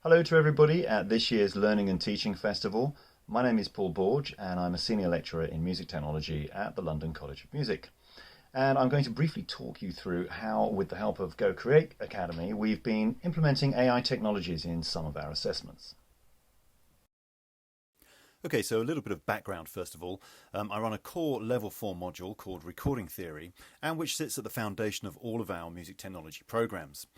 Hello to everybody at this year's Learning and Teaching Festival. My name is Paul Borg and I'm a Senior Lecturer in Music Technology at the London College of Music. And I'm going to briefly talk you through how, with the help of GoCreate Academy, we've been implementing AI technologies in some of our assessments. Okay, so a little bit of background first of all. I run a core level 4 module called Recording Theory, and which sits at the foundation of all of our music technology programs.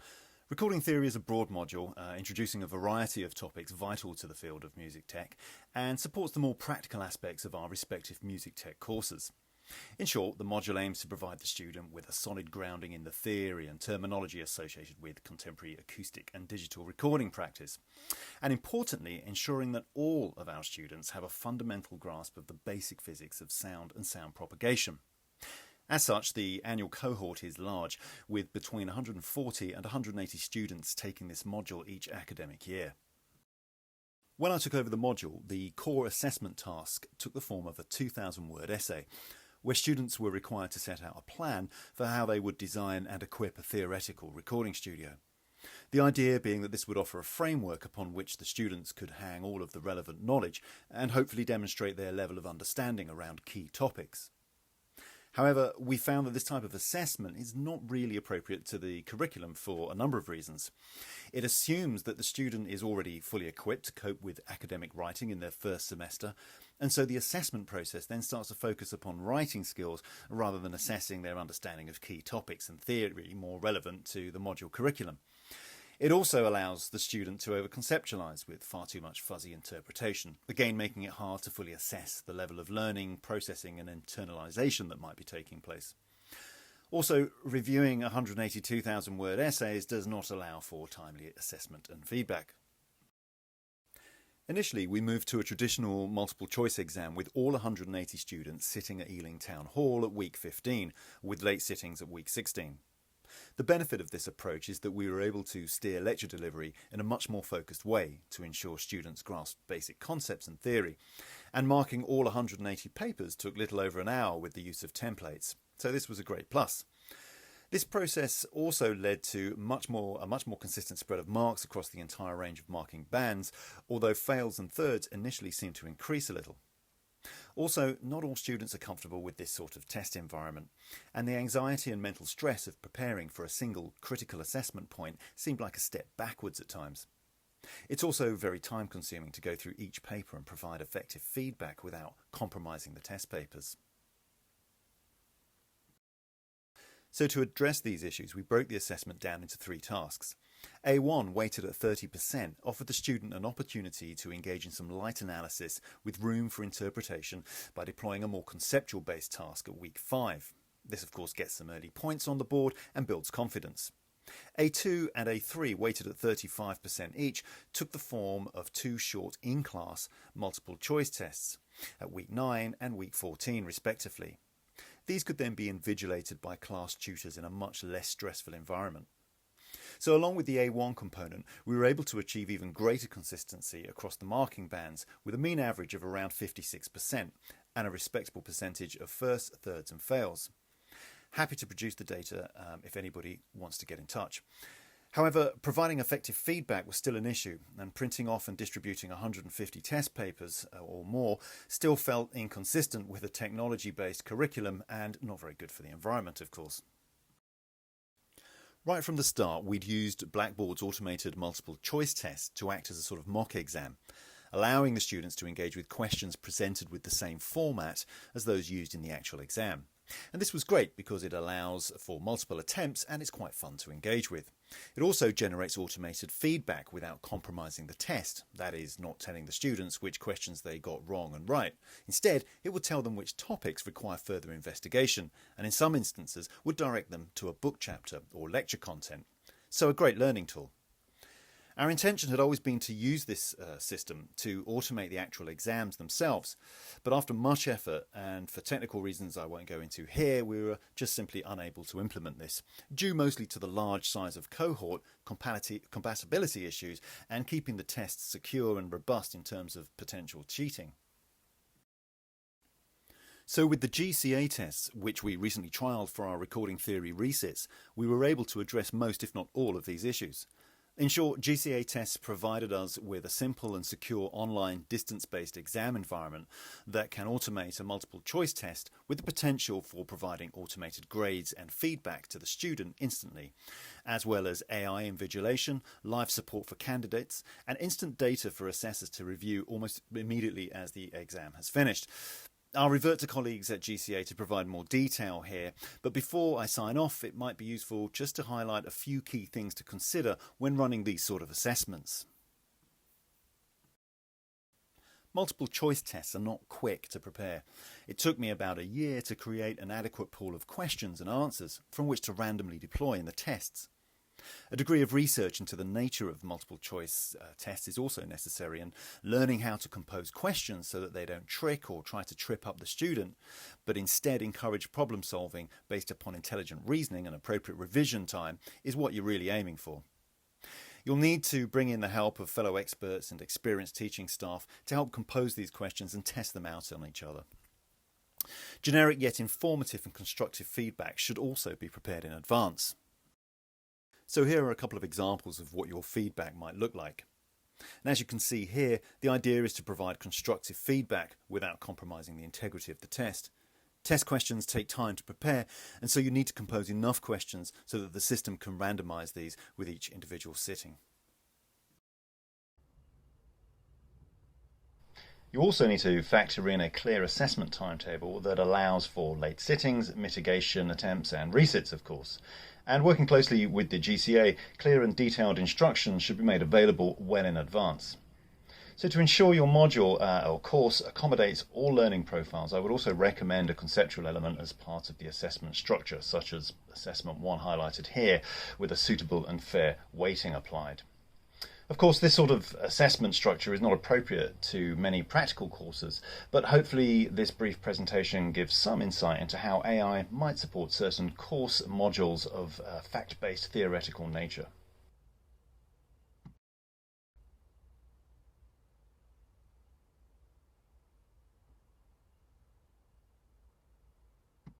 Recording Theory is a broad module introducing a variety of topics vital to the field of music tech and supports the more practical aspects of our respective music tech courses. In short, the module aims to provide the student with a solid grounding in the theory and terminology associated with contemporary acoustic and digital recording practice, and importantly, ensuring that all of our students have a fundamental grasp of the basic physics of sound and sound propagation. As such, the annual cohort is large, with between 140 and 180 students taking this module each academic year. When I took over the module, the core assessment task took the form of a 2,000-word essay, where students were required to set out a plan for how they would design and equip a theoretical recording studio. The idea being that this would offer a framework upon which the students could hang all of the relevant knowledge and hopefully demonstrate their level of understanding around key topics. However, we found that this type of assessment is not really appropriate to the curriculum for a number of reasons. It assumes that the student is already fully equipped to cope with academic writing in their first semester, and so the assessment process then starts to focus upon writing skills rather than assessing their understanding of key topics and theory more relevant to the module curriculum. It also allows the student to over-conceptualise with far too much fuzzy interpretation, again making it hard to fully assess the level of learning, processing and internalisation that might be taking place. Also, reviewing 182,000-word essays does not allow for timely assessment and feedback. Initially, we moved to a traditional multiple-choice exam with all 180 students sitting at Ealing Town Hall at week 15, with late sittings at week 16. The benefit of this approach is that we were able to steer lecture delivery in a much more focused way to ensure students grasped basic concepts and theory, and marking all 180 papers took little over an hour with the use of templates, so this was a great plus. This process also led to a much more consistent spread of marks across the entire range of marking bands, although fails and thirds initially seemed to increase a little. Also, not all students are comfortable with this sort of test environment, and the anxiety and mental stress of preparing for a single critical assessment point seemed like a step backwards at times. It's also very time-consuming to go through each paper and provide effective feedback without compromising the test papers. So to address these issues, we broke the assessment down into 3 tasks. A1, weighted at 30%, offered the student an opportunity to engage in some light analysis with room for interpretation by deploying a more conceptual-based task at week 5. This, of course, gets some early points on the board and builds confidence. A2 and A3, weighted at 35% each, took the form of 2 short in-class multiple-choice tests at week 9 and week 14, respectively. These could then be invigilated by class tutors in a much less stressful environment. So along with the A1 component, we were able to achieve even greater consistency across the marking bands with a mean average of around 56% and a respectable percentage of firsts, thirds and fails. Happy to produce the data if anybody wants to get in touch. However, providing effective feedback was still an issue, and printing off and distributing 150 test papers or more still felt inconsistent with a technology-based curriculum and not very good for the environment, of course. Right from the start, we'd used Blackboard's automated multiple choice test to act as a sort of mock exam, allowing the students to engage with questions presented with the same format as those used in the actual exam. And this was great because it allows for multiple attempts and it's quite fun to engage with. It also generates automated feedback without compromising the test, that is, not telling the students which questions they got wrong and right. Instead, it would tell them which topics require further investigation, and in some instances would direct them to a book chapter or lecture content. So a great learning tool. Our intention had always been to use this system to automate the actual exams themselves, but after much effort, and for technical reasons I won't go into here, we were just simply unable to implement this, due mostly to the large size of cohort, compatibility issues, and keeping the tests secure and robust in terms of potential cheating. So with the GCA tests, which we recently trialled for our recording theory resits, we were able to address most, if not all, of these issues. In short, GCA tests provided us with a simple and secure online distance-based exam environment that can automate a multiple choice test with the potential for providing automated grades and feedback to the student instantly, as well as AI invigilation, live support for candidates, and instant data for assessors to review almost immediately as the exam has finished. I'll revert to colleagues at GCA to provide more detail here, but before I sign off, it might be useful just to highlight a few key things to consider when running these sort of assessments. Multiple choice tests are not quick to prepare. It took me about a year to create an adequate pool of questions and answers from which to randomly deploy in the tests. A degree of research into the nature of multiple choice tests is also necessary, and learning how to compose questions so that they don't trick or try to trip up the student, but instead encourage problem solving based upon intelligent reasoning and appropriate revision time is what you're really aiming for. You'll need to bring in the help of fellow experts and experienced teaching staff to help compose these questions and test them out on each other. Generic yet informative and constructive feedback should also be prepared in advance. So here are a couple of examples of what your feedback might look like. And as you can see here, the idea is to provide constructive feedback without compromising the integrity of the test. Test questions take time to prepare, and so you need to compose enough questions so that the system can randomize these with each individual sitting. You also need to factor in a clear assessment timetable that allows for late sittings, mitigation attempts and resits, of course. And working closely with the GCA, clear and detailed instructions should be made available well in advance. So to ensure your module or course accommodates all learning profiles, I would also recommend a conceptual element as part of the assessment structure, such as Assessment 1 highlighted here, with a suitable and fair weighting applied. Of course, this sort of assessment structure is not appropriate to many practical courses, but hopefully this brief presentation gives some insight into how AI might support certain course modules of fact-based theoretical nature.